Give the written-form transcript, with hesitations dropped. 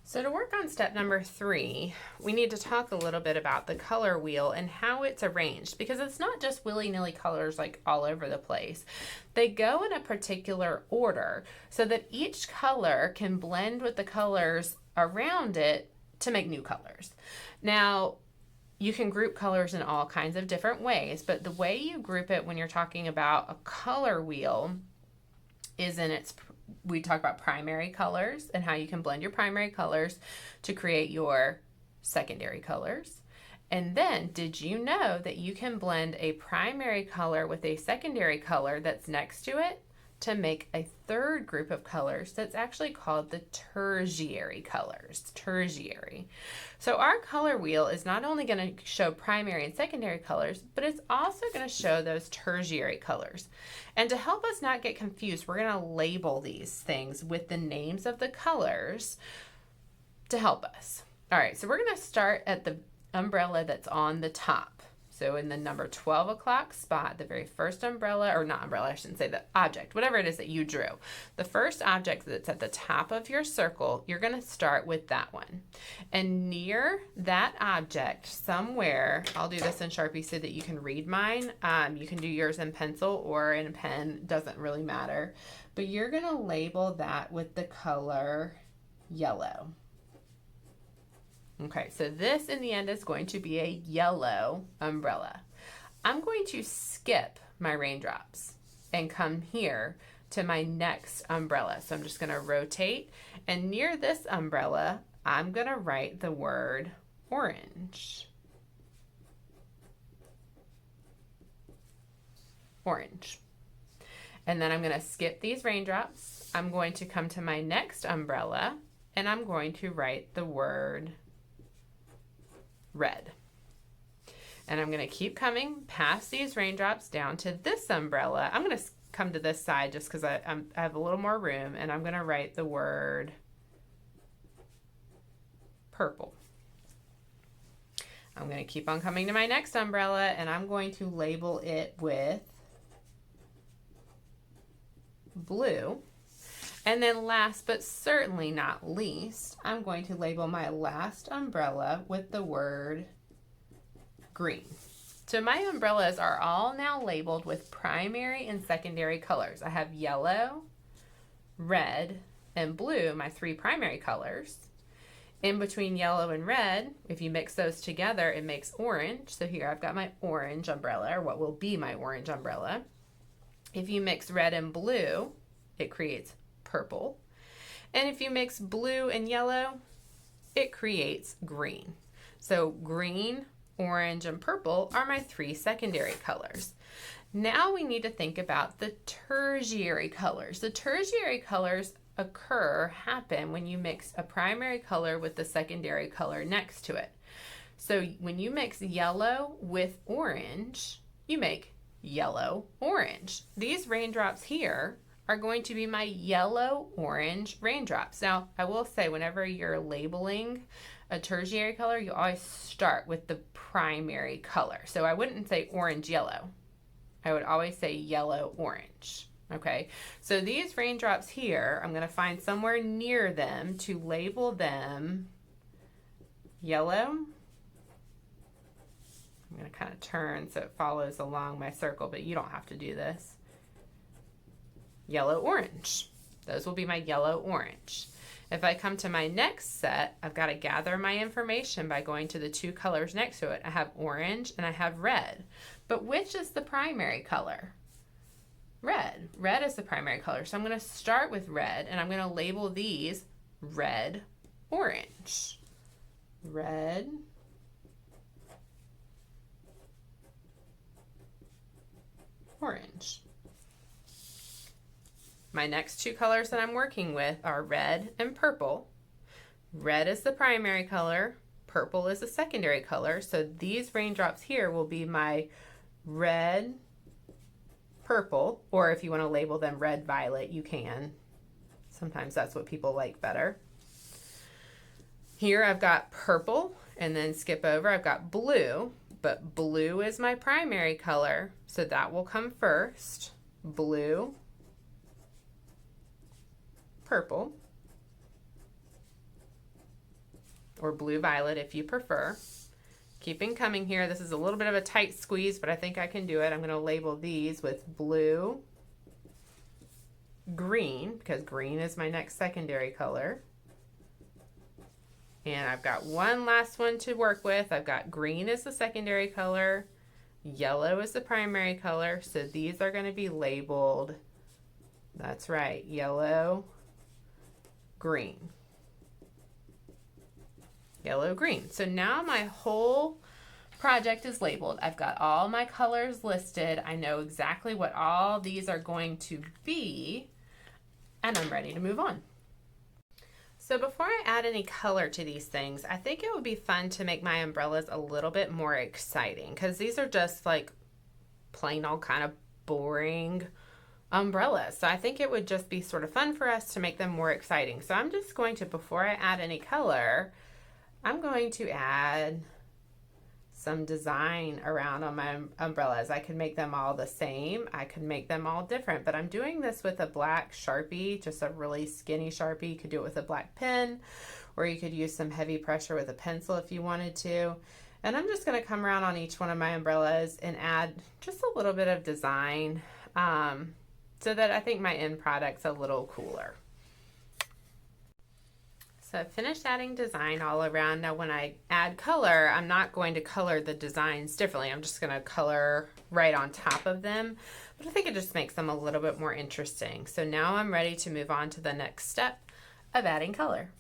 So to work on step number 3, we need to talk a little bit about the color wheel and how it's arranged, because it's not just willy-nilly colors like all over the place. They go in a particular order so that each color can blend with the colors around it to make new colors. Now, you can group colors in all kinds of different ways, but the way you group it when you're talking about a color wheel is we talk about primary colors and how you can blend your primary colors to create your secondary colors. And then, did you know that you can blend a primary color with a secondary color that's next to it to make a third group of colors that's actually called the tertiary colors? Tertiary. So our color wheel is not only going to show primary and secondary colors, but it's also going to show those tertiary colors. And to help us not get confused, we're going to label these things with the names of the colors to help us. All right, so we're going to start at the umbrella that's on the top. So in the number 12 o'clock spot, the very first umbrella, or not umbrella, I shouldn't say, the object, whatever it is that you drew. The first object that's at the top of your circle, you're going to start with that one. And near that object, somewhere, I'll do this in Sharpie so that you can read mine. You can do yours in pencil or in a pen, doesn't really matter. But you're going to label that with the color yellow. Okay, so this in the end is going to be a yellow umbrella. I'm going to skip my raindrops and come here to my next umbrella. So I'm just going to rotate, and near this umbrella, I'm going to write the word orange. Orange. And then I'm going to skip these raindrops. I'm going to come to my next umbrella, and I'm going to write the word red. And I'm going to keep coming past these raindrops down to this umbrella. I'm going to come to this side just because I have a little more room, and I'm going to write the word purple. I'm going to keep on coming to my next umbrella, and I'm going to label it with blue. And then last but certainly not least, I'm going to label my last umbrella with the word green. So my umbrellas are all now labeled with primary and secondary colors. I have yellow, red, and blue, my 3 primary colors. In between yellow and red, if you mix those together, it makes orange. So here I've got my orange umbrella, or what will be my orange umbrella. If you mix red and blue, it creates purple. And if you mix blue and yellow, it creates green. So green, orange, and purple are my 3 secondary colors. Now we need to think about the tertiary colors. The tertiary colors happen when you mix a primary color with the secondary color next to it. So when you mix yellow with orange, you make yellow orange. These raindrops here are going to be my yellow-orange raindrops. Now, I will say, whenever you're labeling a tertiary color, you always start with the primary color. So I wouldn't say orange-yellow. I would always say yellow-orange. Okay, so these raindrops here, I'm going to find somewhere near them to label them yellow. I'm going to kind of turn so it follows along my circle, but you don't have to do this. Yellow orange. Those will be my yellow orange. If I come to my next set, I've got to gather my information by going to the 2 colors next to it. I have orange and I have red. But which is the primary color? Red. Red is the primary color. So I'm going to start with red, and I'm going to label these red, orange. Red, orange. My next 2 colors that I'm working with are red and purple. Red is the primary color, purple is the secondary color, so these raindrops here will be my red, purple, or if you want to label them red, violet, you can. Sometimes that's what people like better. Here I've got purple, and then skip over, I've got blue, but blue is my primary color, so that will come first. Blue, purple, or blue violet if you prefer. Keeping coming here. This is a little bit of a tight squeeze, but I think I can do it. I'm going to label these with blue, green, because green is my next secondary color. And I've got one last one to work with. I've got green as the secondary color, yellow is the primary color. So these are going to be labeled, that's right, yellow, green. Yellow, green. So now my whole project is labeled. I've got all my colors listed. I know exactly what all these are going to be, and I'm ready to move on. So before I add any color to these things, I think it would be fun to make my umbrellas a little bit more exciting, because these are just like plain old kind of boring umbrellas. So I think it would just be sort of fun for us to make them more exciting. So I'm just going to, before I add any color, I'm going to add some design around on my umbrellas. I could make them all the same. I could make them all different, but I'm doing this with a black Sharpie, just a really skinny Sharpie. You could do it with a black pen, or you could use some heavy pressure with a pencil if you wanted to. And I'm just going to come around on each one of my umbrellas and add just a little bit of design so that I think my end product's a little cooler. So I've finished adding design all around. Now when I add color, I'm not going to color the designs differently. I'm just going to color right on top of them. But I think it just makes them a little bit more interesting. So now I'm ready to move on to the next step of adding color.